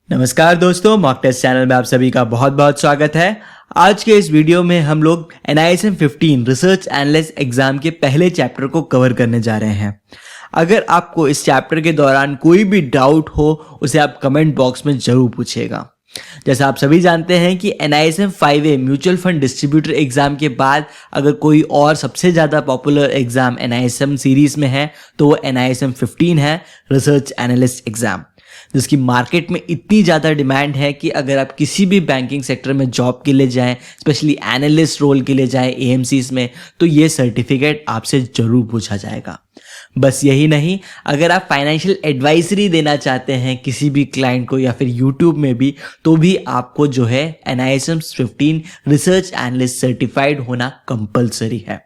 नमस्कार दोस्तों, mock test channel में आप सभी का बहुत बहुत स्वागत है। आज के इस वीडियो में हम लोग NISM 15 रिसर्च एनालिस्ट एग्जाम के पहले चैप्टर को कवर करने जा रहे हैं। अगर आपको इस चैप्टर के दौरान कोई भी डाउट हो उसे आप कमेंट बॉक्स में जरूर पूछिएगा। जैसा आप सभी जानते हैं कि NISM 5A mutual fund distributor exam के बाद अगर कोई और सबसे ज़्यादा पॉपुलर एग्जाम NISM सीरीज में है तो वो NISM 15 है, रिसर्च एनालिस्ट एग्जाम, जिसकी मार्केट में इतनी ज़्यादा डिमांड है कि अगर आप किसी भी बैंकिंग सेक्टर में जॉब के लिए जाएं, स्पेशली एनालिस्ट रोल के लिए जाएं AMCs में, तो ये सर्टिफिकेट आपसे ज़रूर पूछा जाएगा। बस यही नहीं, अगर आप फाइनेंशियल एडवाइजरी देना चाहते हैं किसी भी क्लाइंट को या फिर यूट्यूब में भी, तो भी आपको जो है NISM 15 रिसर्च एनालिस्ट सर्टिफाइड होना कंपलसरी है।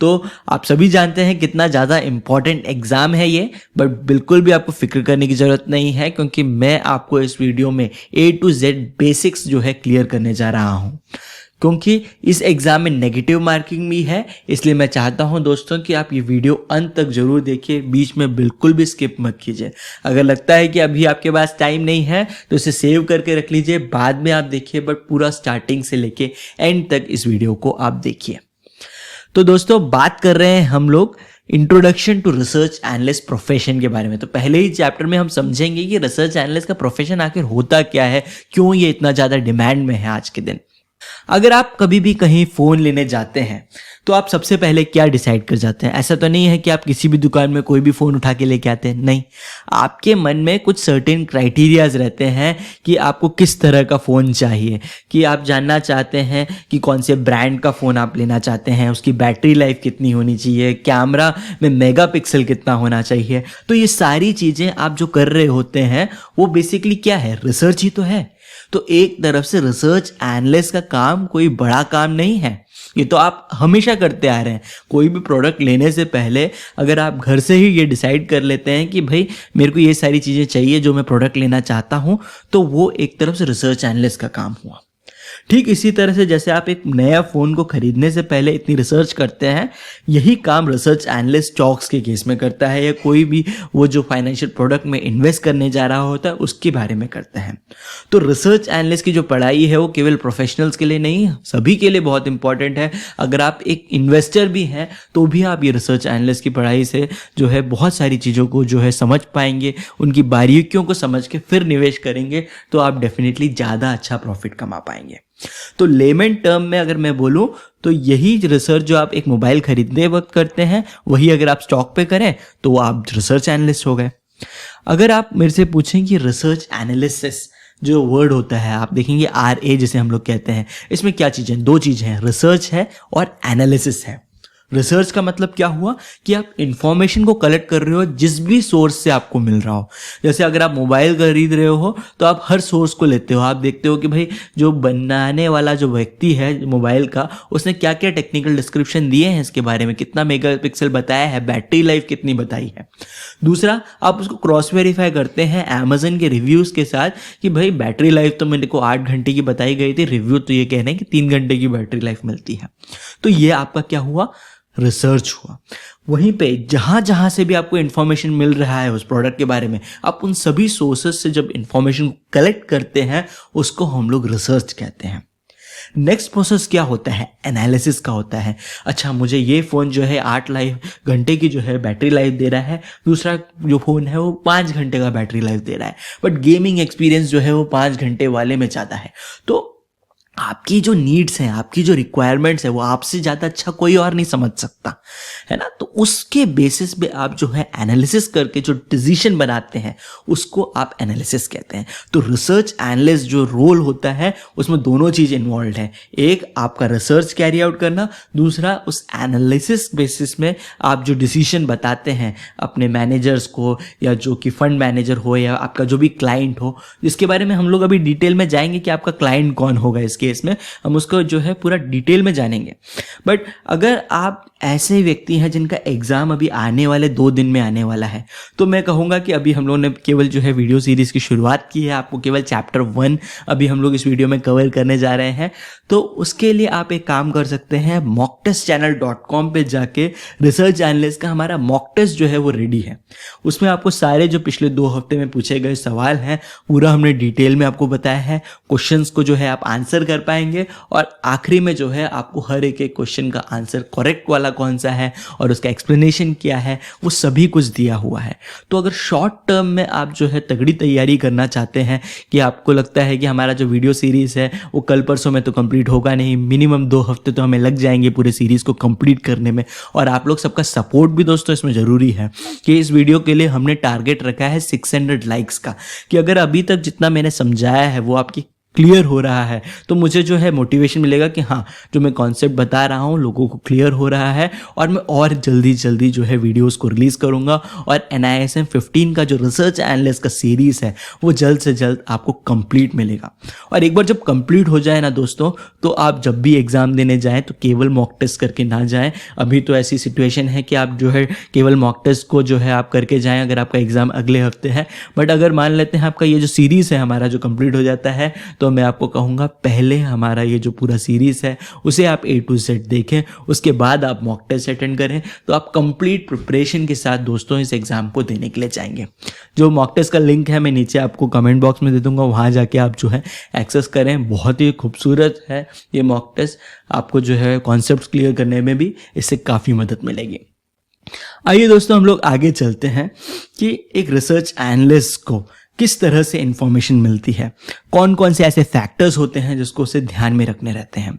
तो आप सभी जानते हैं कितना ज़्यादा इम्पॉर्टेंट एग्ज़ाम है ये, बट बिल्कुल भी आपको फिक्र करने की ज़रूरत नहीं है, क्योंकि मैं आपको इस वीडियो में A to Z बेसिक्स जो है क्लियर करने जा रहा हूँ। क्योंकि इस एग्ज़ाम में नेगेटिव मार्किंग भी है, इसलिए मैं चाहता हूं दोस्तों कि आप ये वीडियो अंत तक ज़रूर देखिए, बीच में बिल्कुल भी स्किप मत कीजिए। अगर लगता है कि अभी आपके पास टाइम नहीं है तो इसे सेव करके रख लीजिए, बाद में आप देखिए, बट पूरा स्टार्टिंग से लेके एंड तक इस वीडियो को आप देखिए। तो दोस्तों, बात कर रहे हैं हम लोग introduction to research analyst profession के बारे में। तो पहले ही चैप्टर में हम समझेंगे कि रिसर्च एनालिस्ट का प्रोफेशन आखिर होता क्या है, क्यों ये इतना ज़्यादा डिमांड में है आज के दिन। अगर आप कभी भी कहीं फ़ोन लेने जाते हैं तो आप सबसे पहले क्या डिसाइड कर जाते हैं? ऐसा तो नहीं है कि आप किसी भी दुकान में कोई भी फ़ोन उठा के लेके आते हैं, नहीं। आपके मन में कुछ सर्टेन क्राइटेरियाज रहते हैं कि आपको किस तरह का फ़ोन चाहिए, कि आप जानना चाहते हैं कि कौन से ब्रांड का फ़ोन आप लेना चाहते हैं, उसकी बैटरी लाइफ कितनी होनी चाहिए, कैमरा में मेगापिक्सल कितना होना चाहिए। तो ये सारी चीज़ें आप जो कर रहे होते हैं वो बेसिकली क्या है? रिसर्च ही तो है। तो एक तरफ से रिसर्च एनालिस्ट का काम कोई बड़ा काम नहीं है, ये तो आप हमेशा करते आ रहे हैं। कोई भी प्रोडक्ट लेने से पहले अगर आप घर से ही ये डिसाइड कर लेते हैं कि भाई मेरे को ये सारी चीज़ें चाहिए जो मैं प्रोडक्ट लेना चाहता हूँ, तो वो एक तरफ से रिसर्च एनालिस्ट का काम हुआ। ठीक इसी तरह से जैसे आप एक नया फ़ोन को खरीदने से पहले इतनी रिसर्च करते हैं, यही काम रिसर्च एनालिस्ट स्टॉक्स के केस में करता है, या कोई भी वो जो फाइनेंशियल प्रोडक्ट में इन्वेस्ट करने जा रहा होता है उसके बारे में करता है। तो रिसर्च एनालिस्ट की जो पढ़ाई है वो केवल प्रोफेशनल्स के लिए नहीं, सभी के लिए बहुत इंपॉर्टेंट है। अगर आप एक इन्वेस्टर भी हैं तो भी आप ये रिसर्च एनालिस्ट की पढ़ाई से जो है बहुत सारी चीज़ों को जो है समझ पाएंगे, उनकी बारीकियों को समझ के फिर निवेश करेंगे, तो आप डेफिनेटली ज़्यादा अच्छा प्रॉफिट कमा पाएंगे। तो लेमन टर्म में अगर मैं बोलूं तो यही रिसर्च जो आप एक मोबाइल खरीदने वक्त करते हैं, वही अगर आप स्टॉक पे करें तो आप रिसर्च एनालिस्ट हो गए। अगर आप मेरे से पूछें कि रिसर्च एनालिसिस जो वर्ड होता है, आप देखेंगे RA जिसे हम लोग कहते हैं, इसमें क्या चीज़ें? दो चीज़ें हैं, रिसर्च है और एनालिसिस है। रिसर्च का मतलब क्या हुआ कि आप इंफॉर्मेशन को कलेक्ट कर रहे हो जिस भी सोर्स से आपको मिल रहा हो। जैसे अगर आप मोबाइल खरीद रहे हो तो आप हर सोर्स को लेते हो, आप देखते हो कि भाई जो बनाने वाला जो व्यक्ति है मोबाइल का, उसने क्या क्या टेक्निकल डिस्क्रिप्शन दिए हैं इसके बारे में, कितना मेगापिक्सल बताया है, बैटरी लाइफ कितनी बताई है। दूसरा, आप उसको क्रॉस वेरीफाई करते हैं अमेजन के रिव्यूज़ के साथ कि भाई बैटरी लाइफ तो मेरे को 8 घंटे की बताई गई थी, रिव्यू तो ये कह रहे हैं कि 3 घंटे की बैटरी लाइफ मिलती है। तो ये आपका क्या हुआ? रिसर्च हुआ। वहीं पे जहाँ जहाँ से भी आपको इन्फॉर्मेशन मिल रहा है उस प्रोडक्ट के बारे में, आप उन सभी सोर्सेस से जब इन्फॉर्मेशन कलेक्ट करते हैं उसको हम लोग रिसर्च कहते हैं। नेक्स्ट प्रोसेस क्या होता है? एनालिसिस का होता है। अच्छा, मुझे ये फ़ोन जो है 8 घंटे की जो है बैटरी लाइफ दे रहा है, दूसरा जो फ़ोन है वो 5 घंटे का बैटरी लाइफ दे रहा है, बट गेमिंग एक्सपीरियंस जो है वो 5 घंटे वाले में ज़्यादा है। तो आपकी जो नीड्स हैं, आपकी जो रिक्वायरमेंट्स है, वो आपसे ज़्यादा अच्छा कोई और नहीं समझ सकता, है ना। तो उसके बेसिस पे आप जो है एनालिसिस करके जो डिसीजन बनाते हैं उसको आप एनालिसिस कहते हैं। तो रिसर्च एनालिस्ट जो रोल होता है उसमें दोनों चीज़ इन्वॉल्व है, एक आपका रिसर्च कैरी आउट करना, दूसरा उस एनालिसिस बेसिस में आप जो डिसीजन बताते हैं अपने मैनेजर्स को, या जो कि फंड मैनेजर हो या आपका जो भी क्लाइंट हो, जिसके बारे में हम लोग अभी डिटेल में जाएंगे कि आपका क्लाइंट कौन होगा इसके केस में हम उसको जो है पूरा डिटेल में जानेंगे। बट अगर आप ऐसे व्यक्ति हैं जिनका एग्ज़ाम अभी आने वाले 2 दिन में आने वाला है, तो मैं कहूँगा कि अभी हम लोगों ने केवल जो है वीडियो सीरीज़ की शुरुआत की है। आपको केवल चैप्टर 1 अभी हम लोग इस वीडियो में कवर करने जा रहे हैं। तो उसके लिए आप एक काम कर सकते हैं, mocktestchannel.com पे जाके रिसर्च एनालिस्ट का हमारा मॉक टेस्ट जो है वो रेडी है। उसमें आपको सारे जो पिछले 2 हफ्ते में पूछे गए सवाल हैं पूरा हमने डिटेल में आपको बताया है। क्वेश्चंस को जो है आप आंसर कर पाएंगे और आखिरी में जो है आपको हर एक क्वेश्चन का आंसर करेक्ट वाला कौन सा है और उसका एक्सप्लेनेशन क्या है वो सभी कुछ दिया हुआ है। तो अगर शॉर्ट टर्म में आप जो है तगड़ी तैयारी करना चाहते हैं कि आपको लगता है कि हमारा जो वीडियो सीरीज़ है वो कल परसों में तो कंप्लीट होगा नहीं, मिनिमम 2 हफ्ते तो हमें लग जाएंगे पूरे सीरीज़ को कंप्लीट करने में, और आप लोग सबका सपोर्ट भी दोस्तों इसमें ज़रूरी है कि इस वीडियो के लिए हमने टारगेट रखा है 600 लाइक्स का, कि अगर अभी तक जितना मैंने समझाया है वो आपकी क्लियर हो रहा है तो मुझे जो है मोटिवेशन मिलेगा कि हाँ, जो मैं कॉन्सेप्ट बता रहा हूँ लोगों को क्लियर हो रहा है और मैं और जल्दी जो है वीडियोस को रिलीज़ करूँगा और NISM 15 का जो रिसर्च एनालिस्ट का सीरीज़ है वो जल्द से जल्द आपको कंप्लीट मिलेगा। और एक बार जब कंप्लीट हो जाए ना दोस्तों, तो आप जब भी एग्ज़ाम देने जाएँ तो केवल मॉक टेस्ट करके ना जाएँ। अभी तो ऐसी सिचुएशन है कि आप जो है केवल मॉक टेस्ट को जो है आप करके जाएँ अगर आपका एग्ज़ाम अगले हफ्ते है। बट अगर मान लेते हैं आपका ये जो सीरीज़ है हमारा जो कंप्लीट हो जाता है, तो मैं आपको कहूँगा पहले हमारा ये जो पूरा सीरीज़ है उसे आप A to Z देखें, उसके बाद आप मॉक टेस्ट अटेंड करें, तो आप कंप्लीट प्रिपरेशन के साथ दोस्तों इस एग्ज़ाम को देने के लिए जाएंगे। जो मॉक टेस्ट का लिंक है मैं नीचे आपको कमेंट बॉक्स में दे दूँगा, वहाँ जाके आप जो है एक्सेस करें। बहुत ही खूबसूरत है ये मॉक टेस्ट, आपको जो है कॉन्सेप्ट क्लियर करने में भी इससे काफ़ी मदद मिलेगी। आइए दोस्तों हम लोग आगे चलते हैं कि एक रिसर्च एनालिस्ट को किस तरह से इंफॉर्मेशन मिलती है, कौन कौन से ऐसे फैक्टर्स होते हैं जिसको उसे ध्यान में रखने रहते हैं।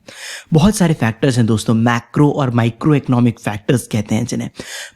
बहुत सारे फैक्टर्स हैं दोस्तों, मैक्रो और माइक्रो इकोनॉमिक फैक्टर्स कहते हैं जिन्हें।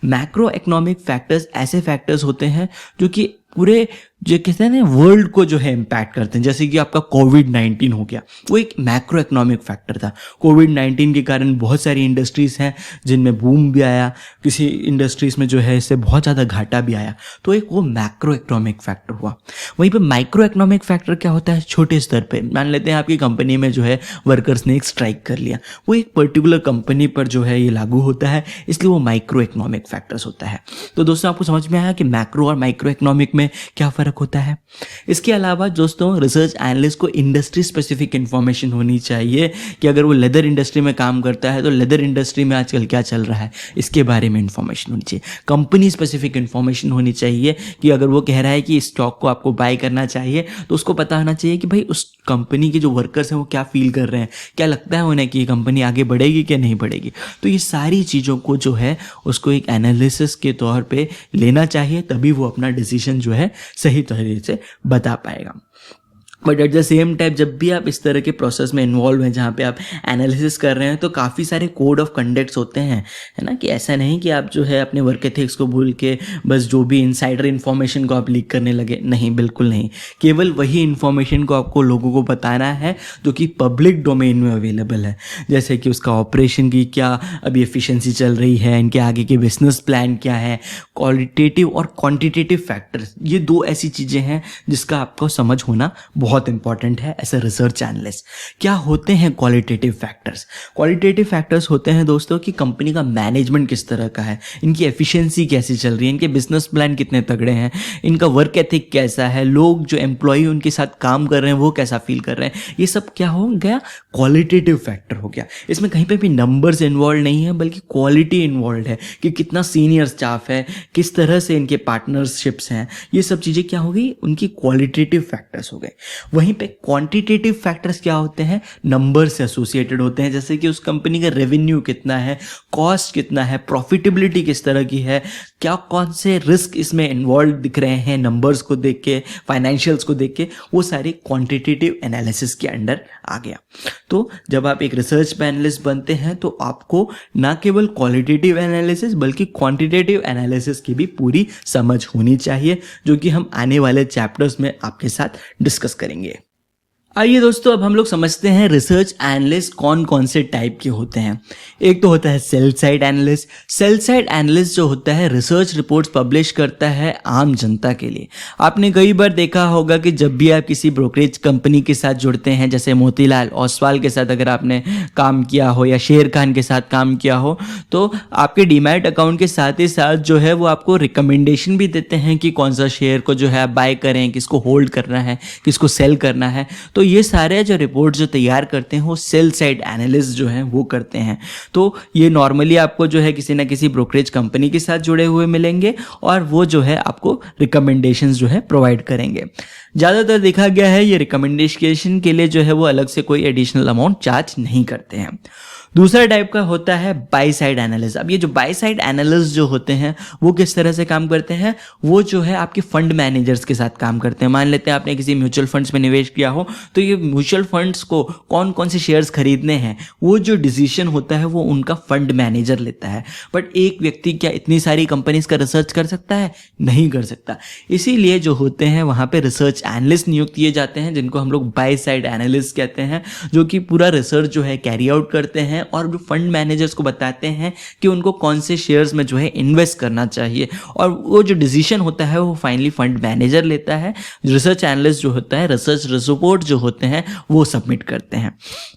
मैक्रो इकोनॉमिक फैक्टर्स ऐसे फैक्टर्स होते हैं जो कि पूरे जो कहते हैं ना वर्ल्ड को जो है इम्पैक्ट करते हैं। जैसे कि आपका कोविड-19 हो गया, वो एक मैक्रो इकोनॉमिक फैक्टर था। कोविड-19 के कारण बहुत सारी इंडस्ट्रीज़ हैं जिनमें बूम भी आया, किसी इंडस्ट्रीज़ में जो है इससे बहुत ज़्यादा घाटा भी आया, तो एक वो मैक्रो इकोनॉमिक फैक्टर हुआ। वहीं पर माइक्रो इकोनॉमिक फैक्टर क्या होता है, छोटे स्तर पे मान लेते हैं आपकी कंपनी में जो है वर्कर्स ने एक स्ट्राइक कर लिया, वो एक पर्टिकुलर कंपनी पर जो है ये लागू होता है, इसलिए वो माइक्रो इकोनॉमिक फैक्टर्स होता है। तो दोस्तों आपको समझ में आया कि मैक्रो और माइक्रो इकोनॉमिक में क्या फ़र्क होता है। इसके अलावा दोस्तों रिसर्च एनालिस्ट को इंडस्ट्री स्पेसिफिक इंफॉर्मेशन होनी चाहिए कि अगर वो लेदर इंडस्ट्री में काम करता है तो लेदर इंडस्ट्री में आजकल क्या चल रहा है इसके बारे में इंफॉर्मेशन होनी चाहिए। कंपनी स्पेसिफिक इंफॉर्मेशन होनी चाहिए कि अगर वो कह रहा है कि स्टॉक को आपको बाय करना चाहिए तो उसको पता होना चाहिए कि भाई उस कंपनी के जो वर्कर्स हैं वो क्या फील कर रहे हैं, क्या लगता है उन्हें कि ये कंपनी आगे बढ़ेगी कि नहीं बढ़ेगी। तो ये सारी चीज़ों को जो है उसको एक एनालिसिस के तौर पे लेना चाहिए, तभी वो अपना डिसीजन जो है सही तरीके से बता पाएगा। But at the same time जब भी आप इस तरह के प्रोसेस में इन्वॉल्व हैं जहाँ पे आप एनालिसिस कर रहे हैं तो काफ़ी सारे कोड ऑफ कंडक्ट्स होते हैं, है ना, कि ऐसा नहीं कि आप जो है अपने वर्क एथिक्स को भूल के बस जो भी इनसाइडर इन्फॉर्मेशन को आप लीक करने लगे। नहीं, बिल्कुल नहीं। केवल वही इन्फॉर्मेशन को आपको लोगों को बताना है जो कि पब्लिक डोमेन में अवेलेबल है, जैसे कि उसका ऑपरेशन की क्या अभी एफिशिएंसी चल रही है, इनके आगे के बिजनेस प्लान क्या है। क्वालिटेटिव और क्वांटिटेटिव फैक्टर्स, ये 2 ऐसी चीज़ें हैं जिसका आपको समझ होना बहुत इंपॉर्टेंट है एज अ रिसर्च एनालिस्ट। क्या होते हैं क्वालिटेटिव फैक्टर्स? क्वालिटेटिव फैक्टर्स होते हैं दोस्तों कि कंपनी का मैनेजमेंट किस तरह का है, इनकी एफिशिएंसी कैसी चल रही है, इनके बिजनेस प्लान कितने तगड़े हैं, इनका वर्क एथिक कैसा है, लोग जो एम्प्लॉय उनके साथ काम कर रहे हैं वो कैसा फील कर रहे हैं। ये सब क्या हो गया, क्वालिटेटिव फैक्टर हो गया। इसमें कहीं पे भी नंबर्स इन्वॉल्व नहीं है बल्कि क्वालिटी इन्वॉल्व है कि कितना सीनियर स्टाफ है, किस तरह से इनके पार्टनरशिप्स हैं। ये सब चीज़ें क्या हो गई, उनकी क्वालिटेटिव फैक्टर्स हो गए। वहीं पे क्वांटिटेटिव फैक्टर्स क्या होते हैं, नंबर से एसोसिएटेड होते हैं, जैसे कि उस कंपनी का रेवेन्यू कितना है, कॉस्ट कितना है, प्रॉफिटेबिलिटी किस तरह की है, क्या कौन से रिस्क इसमें इन्वॉल्व दिख रहे हैं नंबर्स को देख के, फाइनेंशियल्स को देख के, वो सारे क्वांटिटेटिव एनालिसिस के अंडर आ गया। तो जब आप एक रिसर्च पैनलिस्ट बनते हैं तो आपको ना केवल क्वालिटेटिव एनालिसिस बल्कि क्वांटिटेटिव एनालिसिस की भी पूरी समझ होनी चाहिए, जो कि हम आने वाले चैप्टर्स में आपके साथ डिस्कस करेंगे। आइए दोस्तों, अब हम लोग समझते हैं रिसर्च एनालिस्ट कौन कौन से टाइप के होते हैं। एक तो होता है sell side analyst. Sell side analyst जो होता है रिसर्च रिपोर्ट्स पब्लिश करता है आम जनता के लिए। आपने कई बार देखा होगा कि जब भी आप किसी ब्रोकरेज कंपनी के साथ जुड़ते हैं, जैसे मोतीलाल ओसवाल के साथ अगर आपने काम किया हो या शेर खान के साथ काम किया हो, तो आपके डीमैट अकाउंट के साथ ही साथ जो है वो आपको रिकमेंडेशन भी देते हैं कि कौन सा शेयर को जो है आप बाय करें, किसको होल्ड करना है, किसको सेल करना है। तो ये सारे जो रिपोर्ट जो तैयार करते हैं वो सेल साइड एनालिस्ट जो हैं वो करते हैं। तो ये नॉर्मली आपको जो है किसी ना किसी ब्रोकरेज कंपनी के साथ जुड़े हुए मिलेंगे और वो जो है आपको रिकमेंडेशंस जो है प्रोवाइड करेंगे। ज़्यादातर देखा गया है ये रिकमेंडेशन के लिए जो है वो अलग से कोई एडिशनल अमाउंट चार्ज नहीं करते हैं। दूसरा टाइप का होता है बाय साइड एनालिस्ट। अब ये जो बाय साइड एनालिस्ट जो होते हैं वो किस तरह से काम करते हैं, वो जो है आपके फंड मैनेजर्स के साथ काम करते हैं। मान लेते हैं आपने किसी म्यूचुअल फंड्स में निवेश किया हो, तो ये म्यूचुअल फंड्स को कौन कौन से शेयर्स खरीदने हैं वो जो डिसीजन होता है वो उनका फंड मैनेजर लेता है। बट एक व्यक्ति क्या इतनी सारी कंपनीज का रिसर्च कर सकता है? नहीं कर सकता। इसीलिए जो होते हैं वहाँ पे रिसर्च एनालिस्ट नियुक्त किए जाते हैं, जिनको हम लोग बाय साइड एनालिस्ट कहते हैं, जो कि पूरा रिसर्च जो है कैरी आउट करते हैं और जो फंड मैनेजर्स को बताते हैं कि उनको कौन से शेयर्स में जो है इन्वेस्ट करना चाहिए। और वो जो डिसीजन होता है वो फाइनली फंड मैनेजर लेता है। रिसर्च एनालिस्ट जो होता है रिसर्च रिपोर्ट जो होते हैं वो सबमिट करते हैं।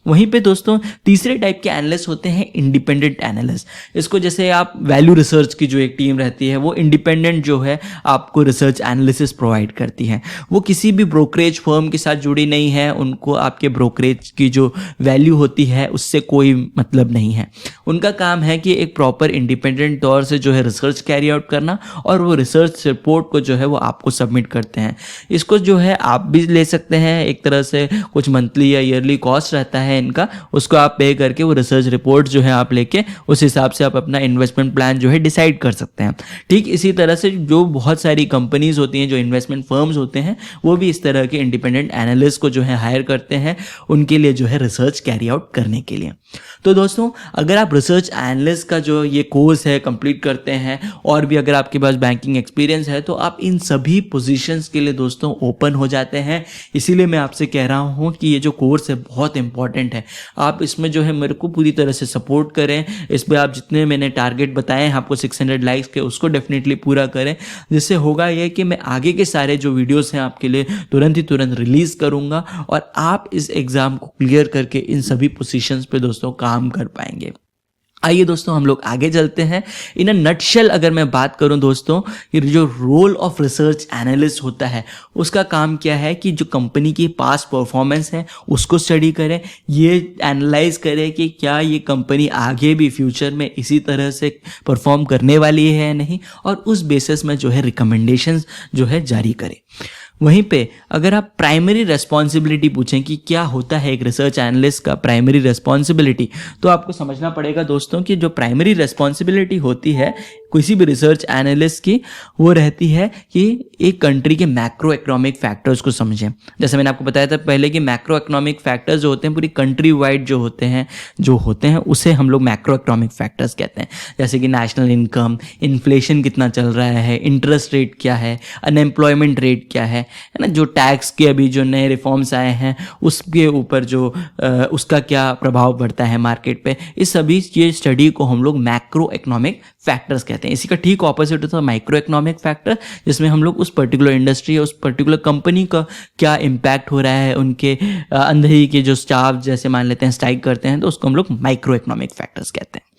वहीं पे दोस्तों तीसरे टाइप के एनालिस्ट होते हैं इंडिपेंडेंट एनालिस्ट। इसको जैसे आप वैल्यू रिसर्च की जो एक टीम रहती है वो इंडिपेंडेंट जो है आपको रिसर्च एनालिसिस प्रोवाइड करती है। वो किसी भी ब्रोकरेज फर्म के साथ जुड़ी नहीं है, उनको आपके ब्रोकरेज की जो वैल्यू होती है उससे कोई मतलब नहीं है। उनका काम है कि एक प्रॉपर इंडिपेंडेंट तौर से जो है रिसर्च कैरी आउट करना और वो रिसर्च रिपोर्ट को जो है वो आपको सबमिट करते हैं। इसको जो है आप भी ले सकते हैं, एक तरह से कुछ मंथली या ईयरली कॉस्ट रहता है इनका, उसको आप पे करके वो रिसर्च रिपोर्ट जो है आप लेके उस हिसाब से आप अपना इन्वेस्टमेंट प्लान जो है डिसाइड कर सकते हैं। ठीक इसी तरह से जो बहुत सारी कंपनीज होती हैं, जो इन्वेस्टमेंट फर्म्स होते हैं, वो भी इस तरह के इंडिपेंडेंट एनालिस्ट को जो है हायर करते हैं उनके लिए जो है रिसर्च कैरी आउट करने के लिए। तो दोस्तों अगर आप रिसर्च एनालिस्ट का जो ये कोर्स है कंप्लीट करते हैं और भी अगर आपके पास बैंकिंग एक्सपीरियंस है तो आप इन सभी पोजीशंस के लिए दोस्तों ओपन हो जाते हैं। इसीलिए मैं आपसे कह रहा हूँ कि ये जो कोर्स है बहुत इंपॉर्टेंट है। आप इसमें जो है मेरे को पूरी तरह से सपोर्ट करें। इस पर आप जितने मैंने टारगेट बताए हैं आपको 600 लाइक्स के, उसको डेफिनेटली पूरा करें। जिससे होगा ये कि मैं आगे के सारे जो वीडियोस हैं आपके लिए तुरंत रिलीज़ करूँगा और आप इस एग्ज़ाम को क्लियर करके इन सभी पोजीशंस पे दोस्तों काम कर पाएंगे। आइए दोस्तों हम लोग आगे चलते हैं। इन अ नटशेल अगर मैं बात करूं दोस्तों, ये जो रोल ऑफ रिसर्च एनालिस्ट होता है उसका काम क्या है कि जो कंपनी की पास्ट परफॉर्मेंस है उसको स्टडी करें, ये एनालाइज करें कि क्या ये कंपनी आगे भी फ्यूचर में इसी तरह से परफॉर्म करने वाली है या नहीं, और उस बेसिस में जो है रिकमेंडेशंस जो है जारी करें। वहीं पे अगर आप प्राइमरी रेस्पॉन्सिबिलिटी पूछें कि क्या होता है एक रिसर्च एनालिस्ट का प्राइमरी रेस्पॉन्सिबिलिटी, तो आपको समझना पड़ेगा दोस्तों कि जो प्राइमरी रेस्पॉन्सिबिलिटी होती है किसी भी रिसर्च एनालिस्ट की, वो रहती है कि एक कंट्री के मैक्रो इकोनॉमिक फैक्टर्स को समझें। जैसे मैंने आपको बताया था पहले कि मैक्रो इकोनॉमिक फैक्टर्स जो होते हैं पूरी कंट्री वाइड जो होते हैं उसे हम लोग मैक्रो इकोनॉमिक फैक्टर्स कहते हैं। जैसे कि नेशनल इनकम, इन्फ्लेशन कितना चल रहा है, इंटरेस्ट रेट क्या है, अनएम्प्लॉयमेंट रेट क्या है ना, जो टैक्स के अभी जो नए रिफॉर्म्स आए हैं उसके ऊपर जो उसका क्या प्रभाव पड़ता है मार्केट पे, इस सभी ये स्टडी को हम लोग मैक्रो इकोनॉमिक फैक्टर्स कहते हैं। इसी का ठीक ऑपोजिट होता है माइक्रो इकोनॉमिक फैक्टर, जिसमें हम लोग उस पर्टिकुलर इंडस्ट्री या उस पर्टिकुलर कंपनी का क्या इम्पैक्ट हो रहा है, उनके अंदर ही के जो स्टाफ जैसे मान लेते हैं स्ट्राइक करते हैं, तो उसको हम लोग माइक्रो इकोनॉमिक फैक्टर्स कहते हैं।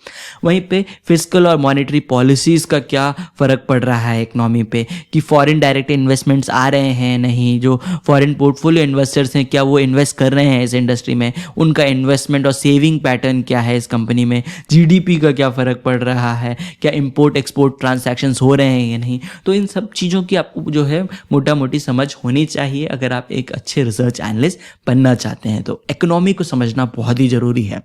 वहीं पे फिस्कल और मॉनेटरी पॉलिसीज़ का क्या फ़र्क पड़ रहा है इकोनॉमी पे, कि फॉरेन डायरेक्ट इन्वेस्टमेंट्स आ रहे हैं नहीं, जो फॉरेन पोर्टफोलियो इन्वेस्टर्स हैं क्या वो इन्वेस्ट कर रहे हैं इस इंडस्ट्री में, उनका इन्वेस्टमेंट और सेविंग पैटर्न क्या है इस कंपनी में, जीडीपी का क्या फ़र्क पड़ रहा है, क्या इंपोर्ट एक्सपोर्ट ट्रांजैक्शंस हो रहे हैं या नहीं। तो इन सब चीज़ों की आपको जो है मोटा मोटी समझ होनी चाहिए अगर आप एक अच्छे रिसर्च एनालिस्ट बनना चाहते हैं। तो इकोनॉमी को समझना बहुत ही ज़रूरी है।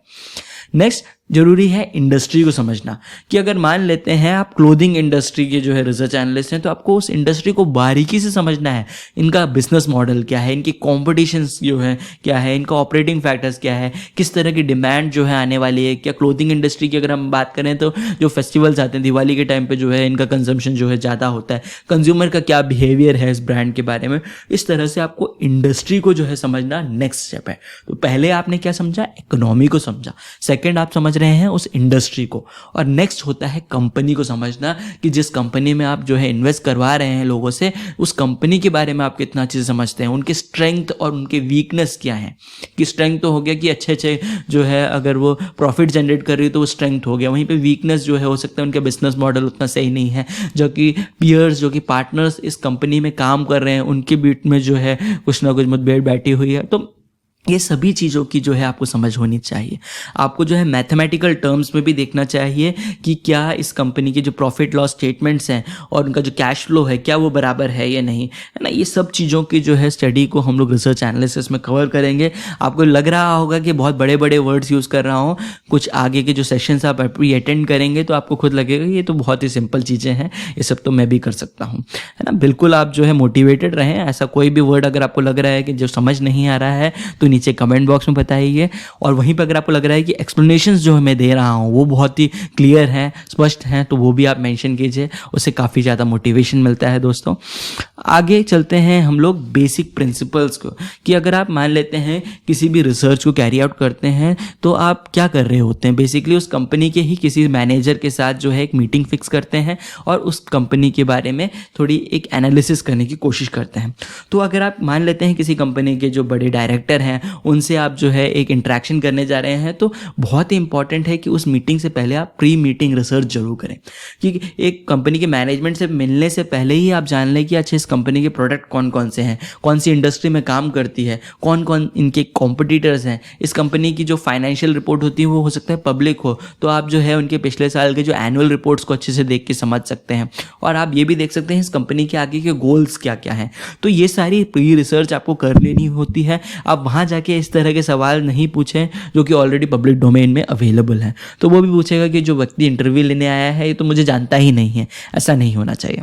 नेक्स्ट जरूरी है इंडस्ट्री को समझना कि अगर मान लेते हैं आप क्लोथिंग इंडस्ट्री के जो है रिसर्च एनालिस्ट हैं, तो आपको उस इंडस्ट्री को बारीकी से समझना है। इनका बिजनेस मॉडल क्या है, इनकी कॉम्पिटिशन्स जो है क्या है, इनका ऑपरेटिंग फैक्टर्स क्या है, किस तरह की डिमांड जो है आने वाली है। क्या क्लोथिंग इंडस्ट्री की अगर हम बात करें तो जो फेस्टिवल्स आते हैं दिवाली के टाइम पे जो है इनका कंजम्पशन जो है ज़्यादा होता है, कंज्यूमर का क्या बिहेवियर है इस ब्रांड के बारे में। इस तरह से आपको इंडस्ट्री को जो है समझना नेक्स्ट स्टेप है। तो पहले आपने क्या समझा, इकोनॉमी को समझा, सेकेंड आप समझ रहे हैं उस इंडस्ट्री को, और नेक्स्ट होता है कंपनी को समझना कि जिस कंपनी में आप जो है इन्वेस्ट करवा रहे हैं लोगों से, उस कंपनी के बारे में आप कितना अच्छे से समझते हैं, उनके स्ट्रेंथ और उनके वीकनेस क्या है। कि स्ट्रेंथ तो हो गया कि अच्छे अच्छे जो है अगर वो प्रॉफिट जनरेट कर रही है तो वो स्ट्रेंथ हो गया, वहीं पे वीकनेस जो है हो सकता है उनका बिजनेस मॉडल उतना सही नहीं है, जो कि पीयर्स जो कि पार्टनर्स इस कंपनी में काम कर रहे हैं उनके बीच में जो है कुछ ना कुछ मुठभेड़ बैठी हुई है। तो ये सभी चीज़ों की जो है आपको समझ होनी चाहिए। आपको जो है मैथमेटिकल टर्म्स में भी देखना चाहिए कि क्या इस कंपनी के जो प्रॉफिट लॉस स्टेटमेंट्स हैं और उनका जो कैश फ्लो है क्या वो बराबर है या नहीं, है ना। ये सब चीज़ों की जो है स्टडी को हम लोग रिसर्च एनालिसिस में कवर करेंगे। आपको लग रहा होगा कि बहुत बड़े बड़े वर्ड्स यूज़ कर रहा हूँ, कुछ आगे के जो सेशंस आप अभी अटेंड करेंगे तो आपको खुद लगेगा ये तो बहुत ही सिंपल चीज़ें हैं, ये सब तो मैं भी कर सकता हूँ, है ना। बिल्कुल आप जो है मोटिवेटेड रहें। ऐसा कोई भी वर्ड अगर आपको लग रहा है कि जो समझ नहीं आ रहा है तो नीचे कमेंट बॉक्स में बताइए, और वहीं पर अगर आपको लग रहा है कि एक्सप्लेनेशंस जो मैं दे रहा हूँ वो बहुत ही क्लियर हैं, स्पष्ट हैं, तो वो भी आप मेंशन कीजिए, उससे काफ़ी ज़्यादा मोटिवेशन मिलता है। दोस्तों आगे चलते हैं हम लोग बेसिक प्रिंसिपल्स को, कि अगर आप मान लेते हैं किसी भी रिसर्च को कैरी आउट करते हैं तो आप क्या कर रहे होते हैं। बेसिकली उस कंपनी के ही किसी मैनेजर के साथ जो है एक मीटिंग फिक्स करते हैं और उस कंपनी के बारे में थोड़ी एक एनालिसिस करने की कोशिश करते हैं। तो अगर आप मान लेते हैं किसी कंपनी के जो बड़े डायरेक्टर हैं उनसे आप जो है एक इंटरेक्शन करने जा रहे हैं, तो बहुत ही इंपॉर्टेंट है कि उस मीटिंग से पहले आप प्री मीटिंग रिसर्च जरूर करें। कि एक कंपनी के मैनेजमेंट से मिलने से पहले ही आप जान लें कि अच्छा इस कंपनी के प्रोडक्ट कौन कौन से हैं, कौन सी इंडस्ट्री में काम करती है, कौन कौन इनके कॉम्पिटिटर्स हैं। इस कंपनी की जो फाइनेंशियल रिपोर्ट होती है वो हो सकता है पब्लिक हो, तो आप जो है उनके पिछले साल के जो एनुअल रिपोर्ट्स को अच्छे से देख के समझ सकते हैं, और आप ये भी देख सकते हैं इस कंपनी के आगे के गोल्स क्या क्या हैं। तो ये सारी प्री रिसर्च आपको कर लेनी होती है। आप वहाँ जाके इस तरह के सवाल नहीं पूछें जो कि ऑलरेडी पब्लिक डोमेन में अवेलेबल है। तो वो भी पूछेगा कि जो व्यक्ति इंटरव्यू लेने आया है ये तो मुझे जानता ही नहीं है, ऐसा नहीं होना चाहिए।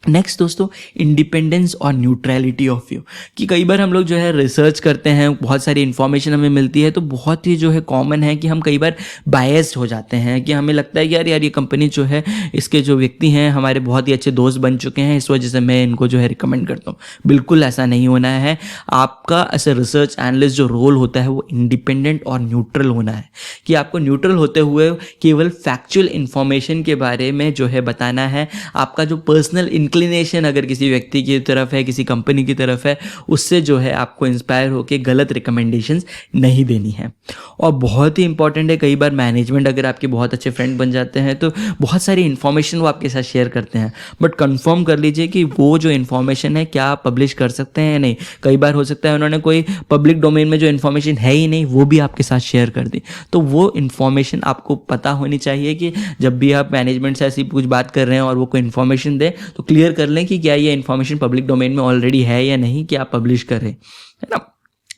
नेक्स्ट दोस्तों, इंडिपेंडेंस और न्यूट्रलिटी ऑफ व्यू। कि कई बार हम लोग जो है रिसर्च करते हैं, बहुत सारी इन्फॉर्मेशन हमें मिलती है, तो बहुत ही जो है कॉमन है कि हम कई बार बायस्ड हो जाते हैं, कि हमें लगता है कि यार ये कंपनी जो है इसके जो व्यक्ति हैं हमारे बहुत ही अच्छे दोस्त बन चुके हैं, इस वजह से मैं इनको जो है रिकमेंड करता हूँ। बिल्कुल ऐसा नहीं होना है। आपका ऐसे रिसर्च एनालिस्ट जो रोल होता है वो इंडिपेंडेंट और न्यूट्रल होना है, कि आपको न्यूट्रल होते हुए केवल फैक्चुअल इन्फॉर्मेशन के बारे में जो है बताना है। आपका जो पर्सनल इंक्लिनेशन अगर किसी व्यक्ति की तरफ है, किसी कंपनी की तरफ है, उससे जो है आपको इंस्पायर होकर गलत रिकमेंडेशंस नहीं देनी है। और बहुत ही इंपॉर्टेंट है, कई बार मैनेजमेंट अगर आपके बहुत अच्छे फ्रेंड बन जाते हैं तो बहुत सारी इन्फॉर्मेशन वो आपके साथ शेयर करते हैं, बट कंफर्म कर लीजिए कि वो जो इन्फॉर्मेशन है क्या आप पब्लिश कर सकते हैं या नहीं। कई बार हो सकता है उन्होंने कोई पब्लिक डोमेन में जो इन्फॉर्मेशन है ही नहीं वो भी आपके साथ शेयर कर दी, तो वो इन्फॉर्मेशन आपको पता होनी चाहिए कि जब भी आप मैनेजमेंट से ऐसी कुछ बात कर रहे हैं और वो कोई इन्फॉर्मेशन दे तो क्लियर कर लें कि क्या ये इन्फॉर्मेशन पब्लिक डोमेन में ऑलरेडी है या नहीं, कि आप पब्लिश करें, है ना।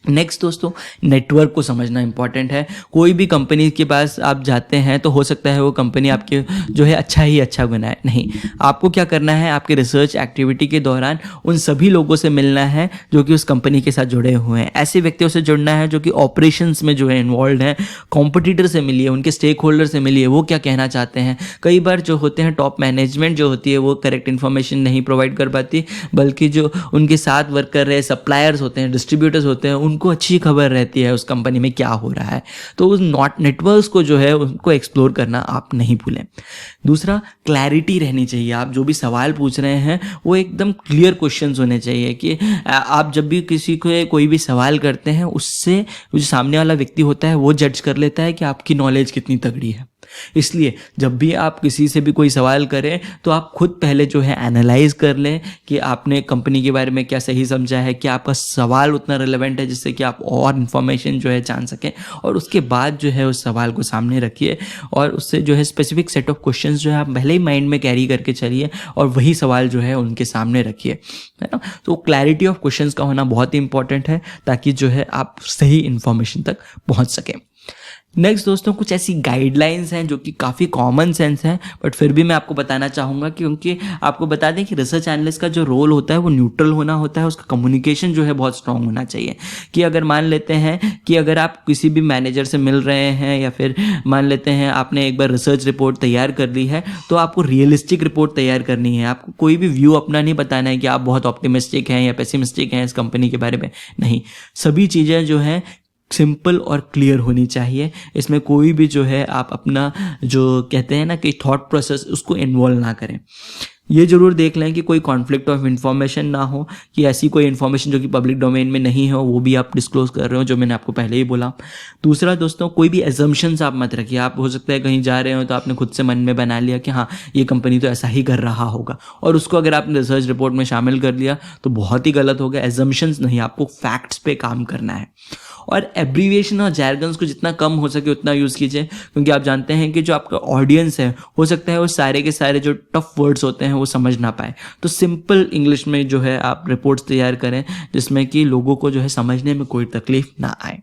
नेक्स्ट दोस्तों, नेटवर्क को समझना इंपॉर्टेंट है। कोई भी कंपनी के पास आप जाते हैं तो हो सकता है वो कंपनी आपके जो है अच्छा ही अच्छा बनाए, नहीं। आपको क्या करना है, आपके रिसर्च एक्टिविटी के दौरान उन सभी लोगों से मिलना है जो कि उस कंपनी के साथ जुड़े हुए हैं। ऐसे व्यक्तियों से जुड़ना है जो कि ऑपरेशंस में जो है इन्वॉल्व हैं। कॉम्पिटिटर से मिलिए, उनके स्टेक होल्डर से मिलिए, वो क्या कहना चाहते हैं। कई बार जो होते हैं टॉप मैनेजमेंट जो होती है वो करेक्ट इन्फॉर्मेशन नहीं प्रोवाइड कर पाती, बल्कि जो उनके साथ वर्क कर रहे सप्लायर्स होते हैं, डिस्ट्रीब्यूटर्स होते हैं, उनको अच्छी खबर रहती है उस कंपनी में क्या हो रहा है। तो उस नेटवर्क्स को जो है उनको एक्सप्लोर करना आप नहीं भूलें। दूसरा, क्लैरिटी रहनी चाहिए। आप जो भी सवाल पूछ रहे हैं वो एकदम क्लियर क्वेश्चंस होने चाहिए, कि आप जब भी किसी को कोई भी सवाल करते हैं उससे जो सामने वाला व्यक्ति होता है वो जज कर लेता है कि आपकी नॉलेज कितनी तगड़ी है। इसलिए जब भी आप किसी से भी कोई सवाल करें तो आप खुद पहले जो है एनालाइज कर लें कि आपने कंपनी के बारे में क्या सही समझा है, क्या आपका सवाल उतना रिलेवेंट है जिससे कि आप और इन्फॉर्मेशन जो है जान सकें, और उसके बाद जो है उस सवाल को सामने रखिए और उससे जो है स्पेसिफिक सेट ऑफ क्वेश्चंस जो है आप पहले ही माइंड में कैरी करके चलिए और वही सवाल जो है उनके सामने रखिए, है ना। तो क्लैरिटी ऑफ क्वेश्चंस का होना बहुत ही इंपॉर्टेंट है ताकि जो है आप सही इन्फॉर्मेशन तक पहुँच सकें। नेक्स्ट दोस्तों, कुछ ऐसी गाइडलाइंस हैं जो कि काफ़ी कॉमन सेंस हैं, बट फिर भी मैं आपको बताना चाहूँगा, क्योंकि आपको बता दें कि रिसर्च एनालिस्ट का जो रोल होता है वो न्यूट्रल होना होता है, उसका कम्युनिकेशन जो है बहुत स्ट्रांग होना चाहिए। कि अगर मान लेते हैं कि अगर आप किसी भी मैनेजर से मिल रहे हैं या फिर मान लेते हैं आपने एक बार रिसर्च रिपोर्ट तैयार कर ली है, तो आपको रियलिस्टिक रिपोर्ट तैयार करनी है। आपको कोई भी व्यू अपना नहीं बताना है कि आप बहुत ऑप्टिमिस्टिक हैं या पेसिमिस्टिक हैं इस कंपनी के बारे में, नहीं। सभी चीज़ें जो हैं सिंपल और क्लियर होनी चाहिए। इसमें कोई भी जो है आप अपना जो कहते हैं ना कि थॉट प्रोसेस, उसको इन्वॉल्व ना करें। ये जरूर देख लें कि कोई कॉन्फ्लिक्ट ऑफ इन्फॉर्मेशन ना हो, कि ऐसी कोई इन्फॉर्मेशन जो कि पब्लिक डोमेन में नहीं हो वो भी आप डिस्क्लोज कर रहे हो, जो मैंने आपको पहले ही बोला। दूसरा दोस्तों, कोई भी एजम्पशंस आप मत रखिए। आप हो सकता है कहीं जा रहे हो तो आपने खुद से मन में बना लिया कि हाँ ये कंपनी तो ऐसा ही कर रहा होगा, और उसको अगर आपने रिसर्च रिपोर्ट में शामिल कर लिया तो बहुत ही गलत हो गया। एजम्पशंस नहीं, आपको फैक्ट्स पे काम करना है। और एब्रीविएशन और जैर्गन्स को जितना कम हो सके उतना यूज़ कीजिए, क्योंकि आप जानते हैं कि जो आपका ऑडियंस है हो सकता है वो सारे के सारे जो टफ वर्ड्स होते हैं वो समझ ना पाए। तो सिंपल इंग्लिश में जो है आप रिपोर्ट्स तैयार करें जिसमें कि लोगों को जो है समझने में कोई तकलीफ ना आए।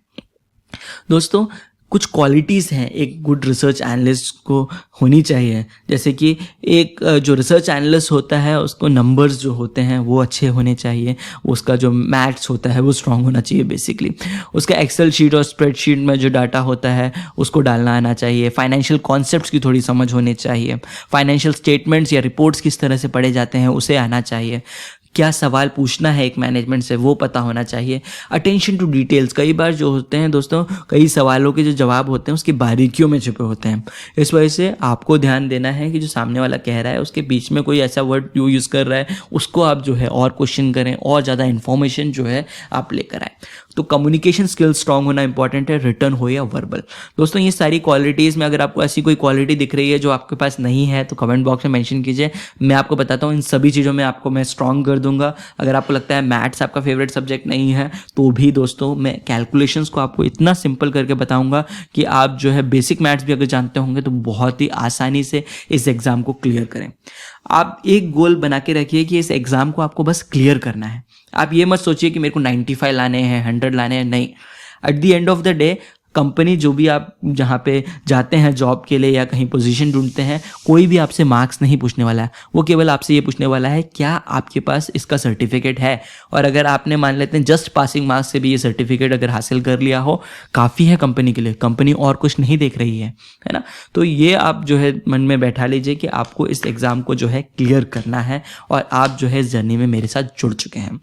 दोस्तों, कुछ क्वालिटीज़ हैं एक गुड रिसर्च एनालिस्ट को होनी चाहिए, जैसे कि एक जो रिसर्च एनालिस्ट होता है उसको नंबर्स जो होते हैं वो अच्छे होने चाहिए, उसका जो मैथ्स होता है वो स्ट्रांग होना चाहिए बेसिकली, उसका एक्सेल शीट और स्प्रेडशीट में जो डाटा होता है उसको डालना आना चाहिए, फाइनेंशियल कॉन्सेप्ट्स की थोड़ी समझ होनी चाहिए, फाइनेंशियल स्टेटमेंट्स या रिपोर्ट्स किस तरह से पढ़े जाते हैं उसे आना चाहिए, क्या सवाल पूछना है एक मैनेजमेंट से वो पता होना चाहिए, अटेंशन टू डिटेल्स। कई बार जो होते हैं दोस्तों, कई सवालों के जो जवाब होते हैं उसकी बारीकियों में छुपे होते हैं। इस वजह से आपको ध्यान देना है कि जो सामने वाला कह रहा है उसके बीच में कोई ऐसा वर्ड यूज़ कर रहा है उसको आप जो है और क्वेश्चन करें और ज़्यादा इन्फॉर्मेशन जो है आप लेकर आए। तो कम्युनिकेशन स्किल्स स्ट्रांग होना इंपॉर्टेंट है, रिटर्न हो या वर्बल। दोस्तों, ये सारी क्वालिटीज़ में अगर आपको ऐसी कोई क्वालिटी दिख रही है जो आपके पास नहीं है तो कमेंट बॉक्स में मेंशन कीजिए, मैं आपको बताता हूँ इन सभी चीज़ों में आपको मैं स्ट्रांग कर दूंगा। अगर आपको लगता है मैथ्स आपका फेवरेट सब्जेक्ट नहीं है तो भी दोस्तों मैं कैलकुलेशंस को आपको इतना सिंपल करके बताऊंगा कि आप जो है बेसिक मैथ्स भी अगर जानते होंगे तो बहुत ही आसानी से इस एग्ज़ाम को क्लियर करें। आप एक गोल बना के रखिए कि इस एग्ज़ाम को आपको बस क्लियर करना है। आप ये मत सोचिए कि मेरे को 95 लाने हैं, 100 लाने हैं, नहीं। At the end of the day company जो भी आप जहाँ पे जाते हैं जॉब के लिए या कहीं पोजीशन ढूंढते हैं, कोई भी आपसे मार्क्स नहीं पूछने वाला है। वो केवल आपसे ये पूछने वाला है क्या आपके पास इसका सर्टिफिकेट है। और अगर आपने मान लेते हैं जस्ट पासिंग मार्क्स से भी ये सर्टिफिकेट अगर हासिल कर लिया हो, काफ़ी है कंपनी के लिए। कंपनी और कुछ नहीं देख रही है ना। तो ये आप जो है मन में बैठा लीजिए कि आपको इस एग्ज़ाम को जो है क्लियर करना है और आप जो है इस जर्नी में मेरे साथ जुड़ चुके हैं।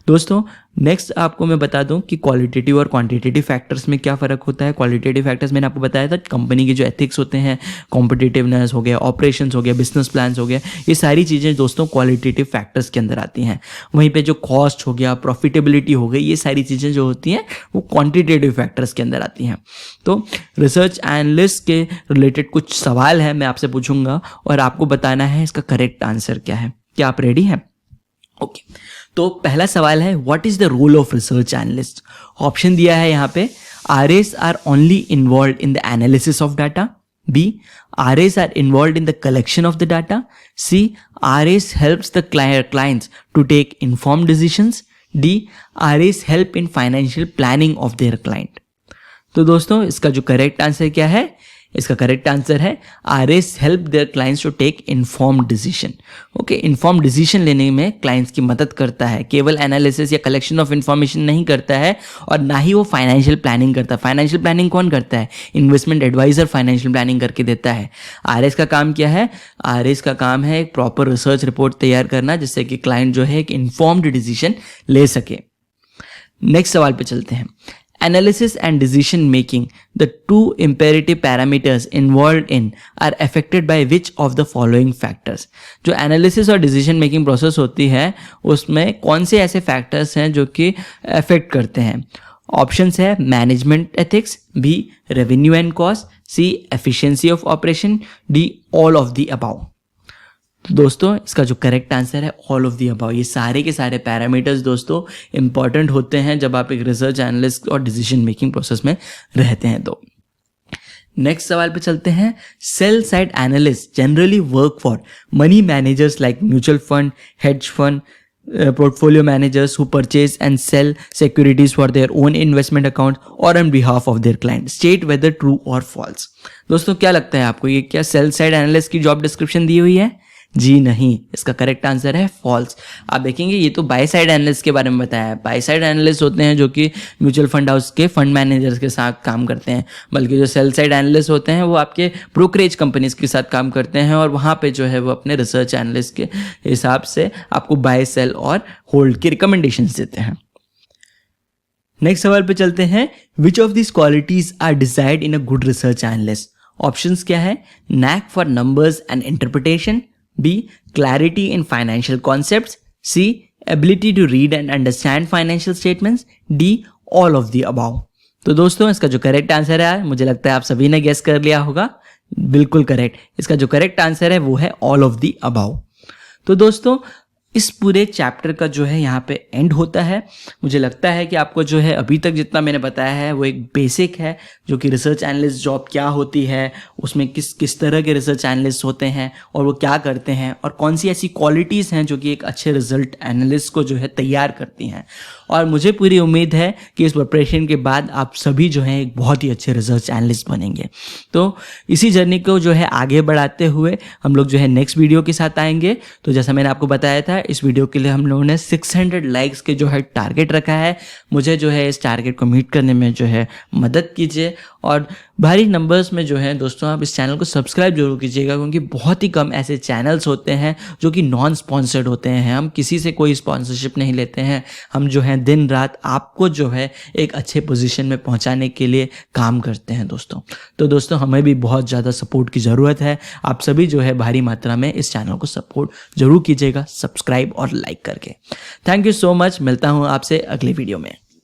दोस्तों, नेक्स्ट आपको मैं बता दूं कि क्वालिटेटिव और क्वांटिटेटिव फैक्टर्स में क्या फ़र्क होता है। क्वालिटेटिव फैक्टर्स मैंने आपको बताया था, कंपनी के जो एथिक्स होते हैं, कॉम्पिटिटिवनेस हो गया, ऑपरेशंस हो गया, बिजनेस प्लान्स हो गया, ये सारी चीज़ें दोस्तों क्वालिटेटिव फैक्टर्स के अंदर आती हैं। वहीं पे जो कॉस्ट हो गया, प्रॉफिटेबिलिटी हो गई, ये सारी चीज़ें जो होती हैं वो क्वान्टिटेटिव फैक्टर्स के अंदर आती हैं। तो रिसर्च एनालिस्ट के रिलेटेड कुछ सवाल है मैं आपसे पूछूंगा और आपको बताना है इसका करेक्ट आंसर क्या है। क्या आप रेडी हैं? ओके। तो पहला सवाल है, what is the role of research analyst. Option दिया है यहाँ पे, RAs are only involve in the analysis of data, B, RAs are involve in the collection of the data, C, RAs helps the clients to take informed decisions, D, RAs help in financial planning of their client. तो दोस्तों इसका जो correct answer क्या है, इसका correct answer है RAs help their clients to take informed decision. Okay, informed decision लेने में क्लाइंट्स की मदद करता है, केवल एनालिसिस या कलेक्शन ऑफ इन्फॉर्मेशन नहीं करता है और ना ही वो फाइनेंशियल प्लानिंग करता है। फाइनेंशियल प्लानिंग कौन करता है? इन्वेस्टमेंट एडवाइजर फाइनेंशियल प्लानिंग करके देता है। RAs का काम क्या है? RAs का काम है एक प्रॉपर रिसर्च रिपोर्ट तैयार करना जिससे कि क्लाइंट जो है एक इन्फॉर्म्ड डिसीजन ले सके। नेक्स्ट सवाल पे चलते हैं। Analysis and decision making, the two imperative parameters involved in are affected by which of the following factors? जो एनालिसिस और डिसीजन मेकिंग प्रोसेस होती है उसमें कौन से ऐसे फैक्टर्स हैं जो कि अफेक्ट करते हैं? ऑप्शंस है management ethics, B, revenue and cost, C, efficiency of operation, D, all of the above. तो दोस्तों इसका जो करेक्ट आंसर है ऑल ऑफ द अबाव। ये सारे के सारे पैरामीटर्स दोस्तों इंपॉर्टेंट होते हैं जब आप एक रिसर्च एनालिस्ट और डिसीजन मेकिंग प्रोसेस में रहते हैं। तो नेक्स्ट सवाल पे चलते हैं। Sell side analyst generally work for money managers like mutual fund, hedge fund, portfolio managers who purchase and sell securities for their own investment account or on behalf of their client. State whether true or false. दोस्तों क्या लगता है आपको, ये क्या sell side analyst की job description दी हुई है? जी नहीं, इसका करेक्ट आंसर है फॉल्स। आप देखेंगे ये तो बाय साइड एनालिस्ट के बारे में बताया है। बाय साइड एनालिस्ट होते हैं जो कि म्यूचुअल फंड हाउस के फंड मैनेजर्स के साथ काम करते हैं, बल्कि जो सेल साइड एनालिस्ट होते हैं वो आपके ब्रोकरेज कंपनीज के साथ काम करते हैं और वहाँ पे जो है वो अपने रिसर्च एनालिस्ट के हिसाब से आपको बाय सेल और होल्ड की रिकमेंडेशंस देते हैं। नेक्स्ट सवाल पे चलते हैं। Which of this qualities are desired in a good research analyst? Options क्या है? Knack for numbers and interpretation, B. Clarity in financial concepts, C. Ability to read and understand financial statements, D. All of the above. तो दोस्तों इसका जो correct answer है, मुझे लगता है आप सभी ने गेस कर लिया होगा, बिल्कुल करेक्ट। इसका जो करेक्ट आंसर है वो है ऑल ऑफ द अबाव। तो दोस्तों इस पूरे चैप्टर का जो है यहाँ पे एंड होता है। मुझे लगता है कि आपको जो है अभी तक जितना मैंने बताया है वो एक बेसिक है, जो कि रिसर्च एनालिस्ट जॉब क्या होती है, उसमें किस किस तरह के रिसर्च एनालिस्ट होते हैं और वो क्या करते हैं और कौन सी ऐसी क्वालिटीज़ हैं जो कि एक अच्छे रिजल्ट एनालिस्ट को जो है तैयार करती हैं। और मुझे पूरी उम्मीद है कि इस प्रिपरेशन के बाद आप सभी जो हैं एक बहुत ही अच्छे रिसर्च एनालिस्ट बनेंगे। तो इसी जर्नी को जो है आगे बढ़ाते हुए हम लोग जो है नेक्स्ट वीडियो के साथ आएंगे। तो जैसा मैंने आपको बताया था, इस वीडियो के लिए हम लोगों ने 600 लाइक्स के जो है टारगेट रखा है। मुझे जो है इस टारगेट को मीट करने में जो है मदद कीजिए और भारी नंबर्स में जो है दोस्तों आप इस चैनल को सब्सक्राइब जरूर कीजिएगा, क्योंकि बहुत ही कम ऐसे चैनल्स होते हैं जो कि नॉन स्पॉन्सर्ड होते हैं। हम किसी से कोई स्पॉन्सरशिप नहीं लेते हैं, हम जो है दिन रात आपको जो है एक अच्छे पोजीशन में पहुंचाने के लिए काम करते हैं दोस्तों। तो दोस्तों हमें भी बहुत ज़्यादा सपोर्ट की ज़रूरत है। आप सभी जो है भारी मात्रा में इस चैनल को सपोर्ट जरूर कीजिएगा, सब्सक्राइब और लाइक करके। Thank you so much. मिलता हूँ आपसे अगले वीडियो में।